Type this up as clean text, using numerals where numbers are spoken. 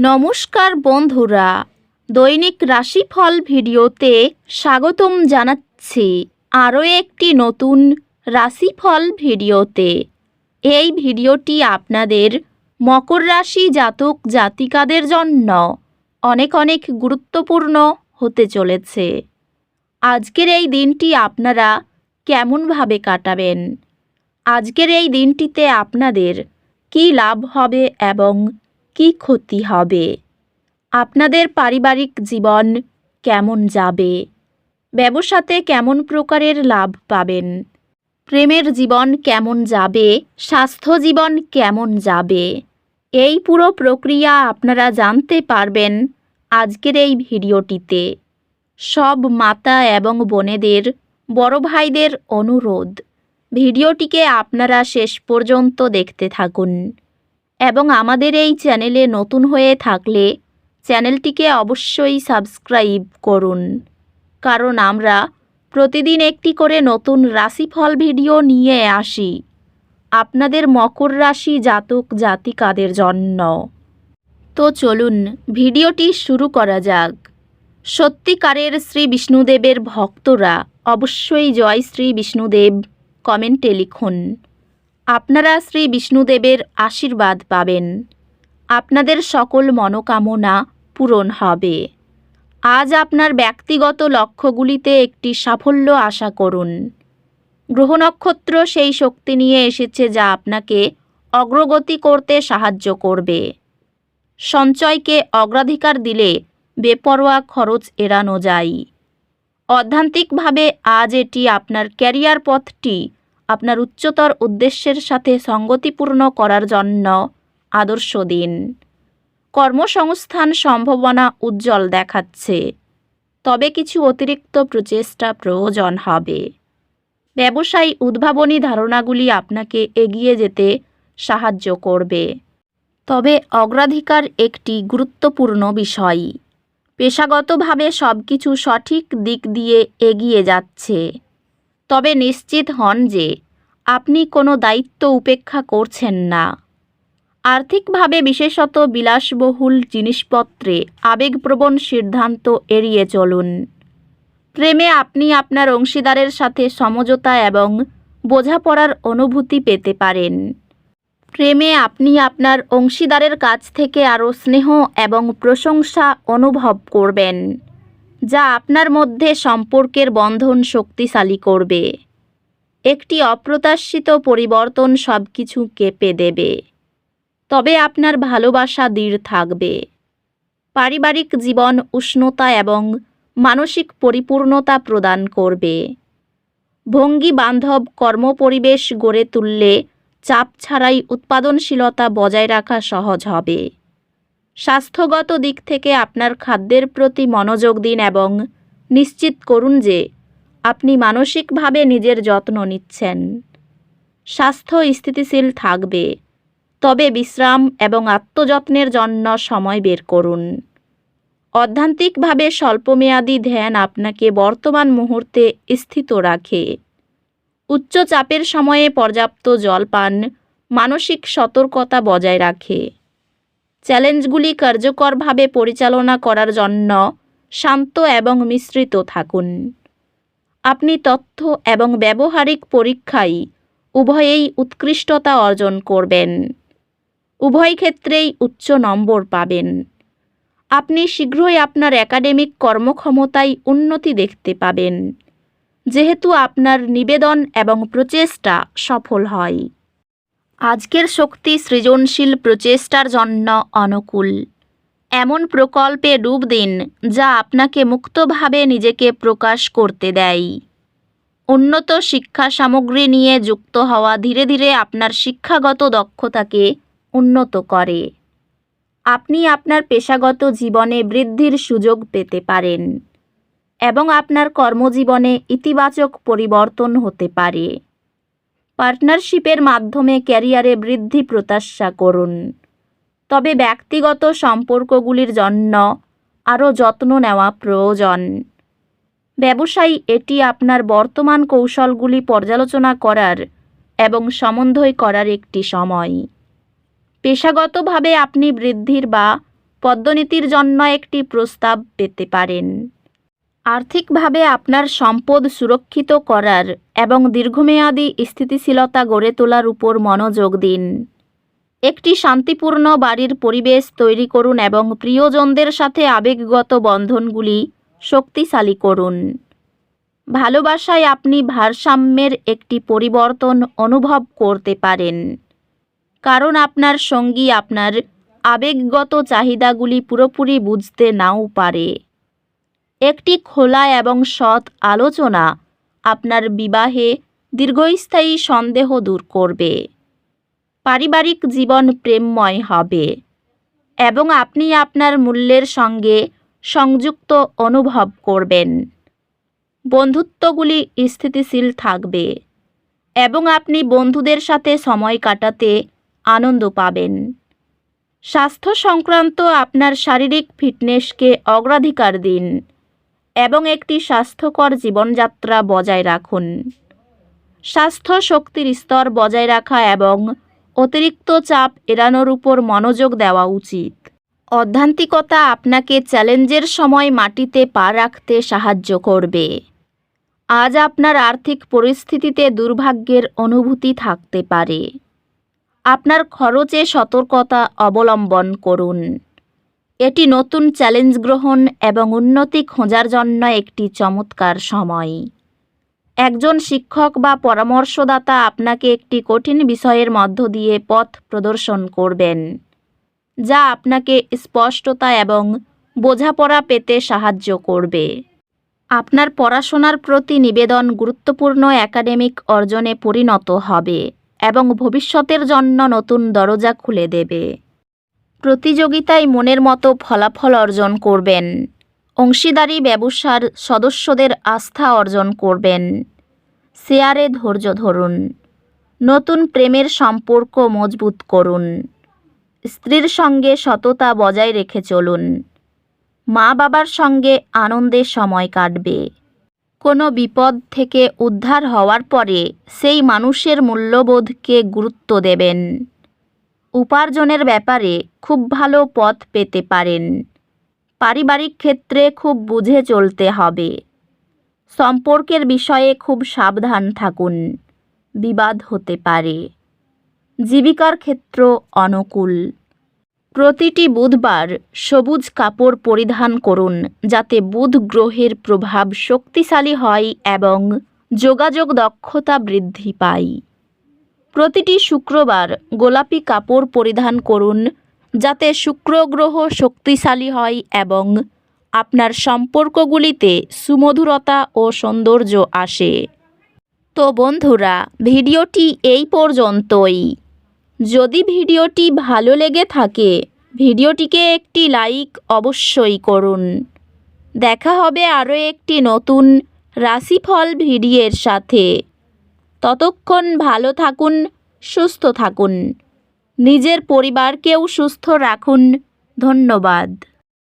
নমস্কার বন্ধুরা, দৈনিক রাশিফল ভিডিওতে স্বাগতম জানাচ্ছি আরও একটি নতুন রাশিফল ভিডিওতে। এই ভিডিওটি আপনাদের মকর রাশি জাতক জাতিকাদের জন্য অনেক অনেক গুরুত্বপূর্ণ হতে চলেছে। আজকের এই দিনটি আপনারা কেমনভাবে কাটাবেন, আজকের এই দিনটিতে আপনাদের কী লাভ হবে এবং কি ক্ষতি হবে, আপনাদের পারিবারিক জীবন কেমন যাবে, ব্যবসাতে কেমন প্রকারের লাভ পাবেন, প্রেমের জীবন কেমন যাবে, স্বাস্থ্য জীবন কেমন যাবে, এই পুরো প্রক্রিয়া আপনারা জানতে পারবেন আজকের এই ভিডিওটিতে। সব মাতা এবং বোনেদের, বড় ভাইদের অনুরোধ, ভিডিওটিকে আপনারা শেষ পর্যন্ত দেখতে থাকুন এবং আমাদের এই চ্যানেলে নতুন হয়ে থাকলে চ্যানেলটিকে অবশ্যই সাবস্ক্রাইব করুন, কারণ আমরা প্রতিদিন একটি করে নতুন রাশিফল ভিডিও নিয়ে আসি আপনাদের মকর রাশি জাতক জাতিকাদের জন্য। তো চলুন ভিডিওটি শুরু করা যাক। সত্যিকারের শ্রী বিষ্ণুদেবের ভক্তরা অবশ্যই জয় শ্রী বিষ্ণুদেব কমেন্টে লিখুন। আপনারা শ্রী বিষ্ণুদেবের আশীর্বাদ পাবেন, আপনাদের সকল মনোকামনা পূরণ হবে। আজ আপনার ব্যক্তিগত লক্ষ্যগুলিতে একটি সাফল্য আশা করুন। গ্রহ নক্ষত্র সেই শক্তি নিয়ে এসেছে যা আপনাকে অগ্রগতি করতে সাহায্য করবে। সঞ্চয়কে অগ্রাধিকার দিলে বেপরোয়া খরচ এড়ানো যায়। অধ্যাত্মিকভাবে আজ এটি আপনার ক্যারিয়ার পথটি আপনার উচ্চতর উদ্দেশ্যের সাথে সঙ্গতিপূর্ণ করার জন্য আদর্শ দিন। কর্মসংস্থান সম্ভাবনা উজ্জ্বল দেখাচ্ছে, তবে কিছু অতিরিক্ত প্রচেষ্টা প্রয়োজন হবে। ব্যবসায়ী উদ্ভাবনী ধারণাগুলি আপনাকে এগিয়ে যেতে সাহায্য করবে, তবে অগ্রাধিকার একটি গুরুত্বপূর্ণ বিষয়। পেশাগতভাবে সব কিছু সঠিক দিক দিয়ে এগিয়ে যাচ্ছে, তবে নিশ্চিত হন যে আপনি কোনো দায়িত্ব উপেক্ষা করছেন না। আর্থিকভাবে বিশেষত বিলাসবহুল জিনিসপত্রে আবেগপ্রবণ সিদ্ধান্ত এড়িয়ে চলুন। প্রেমে আপনি আপনার অংশীদারের সাথে সমঝোতা এবং বোঝাপড়ার অনুভূতি পেতে পারেন। প্রেমে আপনি আপনার অংশীদারের কাছ থেকে আরও স্নেহ এবং প্রশংসা অনুভব করবেন, যা আপনার মধ্যে সম্পর্কের বন্ধন শক্তিশালী করবে। একটি অপ্রত্যাশিত পরিবর্তন সব কিছু কেঁপে দেবে, তবে আপনার ভালোবাসা দৃঢ় থাকবে। পারিবারিক জীবন উষ্ণতা এবং মানসিক পরিপূর্ণতা প্রদান করবে। ভঙ্গি বান্ধব কর্মপরিবেশ গড়ে তুললে চাপ ছাড়াই উৎপাদনশীলতা বজায় রাখা সহজ হবে। স্বাস্থ্যগত দিক থেকে আপনার খাদ্যের প্রতি মনোযোগ দিন এবং নিশ্চিত করুন যে আপনি মানসিকভাবে নিজের যত্ন নিচ্ছেন। স্বাস্থ্য স্থিতিশীল থাকবে, তবে বিশ্রাম এবং আত্মযত্নের জন্য সময় বের করুন। অধ্যাত্মিকভাবে স্বল্পমেয়াদী ধ্যান আপনাকে বর্তমান মুহূর্তে স্থিত রাখে। উচ্চ চাপের সময়ে পর্যাপ্ত জল পান মানসিক সতর্কতা বজায় রাখে। চ্যালেঞ্জগুলি কার্যকরভাবে পরিচালনা করার জন্য শান্ত এবং মিশ্রিত থাকুন। আপনি তথ্য এবং ব্যবহারিক পরীক্ষায় উভয়েই উৎকৃষ্টতা অর্জন করবেন। উভয় ক্ষেত্রেই উচ্চ নম্বর পাবেন। আপনি শীঘ্রই আপনার একাডেমিক কর্মক্ষমতায় উন্নতি দেখতে পাবেন, যেহেতু আপনার নিবেদন এবং প্রচেষ্টা সফল হয়। আজকের শক্তি সৃজনশীল প্রচেষ্টার জন্য অনুকূল। এমন প্রকল্পে ডুব দিন যা আপনাকে মুক্তভাবে নিজেকে প্রকাশ করতে দেয়। উন্নত শিক্ষা সামগ্রী নিয়ে যুক্ত হওয়া ধীরে ধীরে আপনার শিক্ষাগত দক্ষতাকে উন্নত করে। আপনি আপনার পেশাগত জীবনে বৃদ্ধির সুযোগ পেতে পারেন এবং আপনার কর্মজীবনে ইতিবাচক পরিবর্তন হতে পারে। পার্টনারশিপের মাধ্যমে ক্যারিয়ারে বৃদ্ধি প্রত্যাশা করুন, তবে ব্যক্তিগত সম্পর্কগুলির জন্য আরও যত্ন নেওয়া প্রয়োজন। ব্যবসায়ী এটি আপনার বর্তমান কৌশলগুলি পর্যালোচনা করার এবং সমন্বয় করার একটি সময়। পেশাগতভাবে আপনি বৃদ্ধির বা পদ্মনীতির জন্য একটি প্রস্তাব পেতে পারেন। আর্থিকভাবে আপনার সম্পদ সুরক্ষিত করার এবং দীর্ঘমেয়াদী স্থিতিশীলতা গড়ে তোলার উপর মনোযোগ দিন। একটি শান্তিপূর্ণ বাড়ির পরিবেশ তৈরি করুন এবং প্রিয়জনদের সাথে আবেগগত বন্ধনগুলি শক্তিশালী করুন। ভালোবাসায় আপনি ভারসাম্যের একটি পরিবর্তন অনুভব করতে পারেন, কারণ আপনার সঙ্গী আপনার আবেগগত চাহিদাগুলি পুরোপুরি বুঝতে নাও পারে। একটি খোলা এবং সৎ আলোচনা আপনার বিবাহে দীর্ঘস্থায়ী সন্দেহ দূর করবে। পারিবারিক জীবন প্রেমময় হবে এবং আপনি আপনার মূল্যের সঙ্গে সংযুক্ত অনুভব করবেন। বন্ধুত্বগুলি স্থিতিশীল থাকবে এবং আপনি বন্ধুদের সাথে সময় কাটাতে আনন্দ পাবেন। স্বাস্থ্য সংক্রান্ত আপনার শারীরিক ফিটনেসকে অগ্রাধিকার দিন এবং একটি স্বাস্থ্যকর জীবনযাত্রা বজায় রাখুন। স্বাস্থ্য শক্তির স্তর বজায় রাখা এবং অতিরিক্ত চাপ এড়ানোর উপর মনোযোগ দেওয়া উচিত। অধ্যাত্মিকতা আপনাকে চ্যালেঞ্জের সময় মাটিতে পা রাখতে সাহায্য করবে। আজ আপনার আর্থিক পরিস্থিতিতে দুর্ভাগ্যের অনুভূতি থাকতে পারে। আপনার খরচে সতর্কতা অবলম্বন করুন। এটি নতুন চ্যালেঞ্জ গ্রহণ এবং উন্নতি খোঁজার জন্য একটি চমৎকার সময়। একজন শিক্ষক বা পরামর্শদাতা আপনাকে একটি কঠিন বিষয়ের মধ্য দিয়ে পথ প্রদর্শন করবেন, যা আপনাকে স্পষ্টতা এবং বোঝাপড়া পেতে সাহায্য করবে। আপনার পড়াশোনার প্রতি নিবেদন গুরুত্বপূর্ণ একাডেমিক অর্জনে পরিণত হবে এবং ভবিষ্যতের জন্য নতুন দরজা খুলে দেবে। প্রতিযোগিতায় মনের মতো ফলাফল অর্জন করবেন। অংশীদারি ব্যবসার সদস্যদের আস্থা অর্জন করবেন। শেয়ারে ধৈর্য ধরুন। নতুন প্রেমের সম্পর্ক মজবুত করুন। স্ত্রীর সঙ্গে সততা বজায় রেখে চলুন। মা বাবার সঙ্গে আনন্দে সময় কাটবে। কোনো বিপদ থেকে উদ্ধার হওয়ার পরে সেই মানুষের মূল্যবোধকে গুরুত্ব দেবেন। উপার্জনের ব্যাপারে খুব ভালো পথ পেতে পারেন। পারিবারিক ক্ষেত্রে খুব বুঝে চলতে হবে। সম্পর্কের বিষয়ে খুব সাবধান থাকুন, বিবাদ হতে পারে। জীবিকার ক্ষেত্র অনুকূল। প্রতিটি বুধবার সবুজ কাপড় পরিধান করুন যাতে বুধ গ্রহের প্রভাব শক্তিশালী হয় এবং যোগাযোগ দক্ষতা বৃদ্ধি পায়। প্রতিটি শুক্রবার গোলাপি কাপড় পরিধান করুন যাতে শুক্র গ্রহ শক্তিশালী হয় এবং আপনার সম্পর্কগুলিতে সুমধুরতা ও সৌন্দর্য আসে। তো বন্ধুরা, ভিডিওটি এই পর্যন্তই। যদি ভিডিওটি ভালো লেগে থাকে ভিডিওটিকে একটি লাইক অবশ্যই করুন। দেখা হবে আরও একটি নতুন রাশিফল ভিডিওর সাথে। ততক্ষণ ভালো থাকুন, সুস্থ থাকুন, নিজের পরিবারকেও সুস্থ রাখুন। ধন্যবাদ।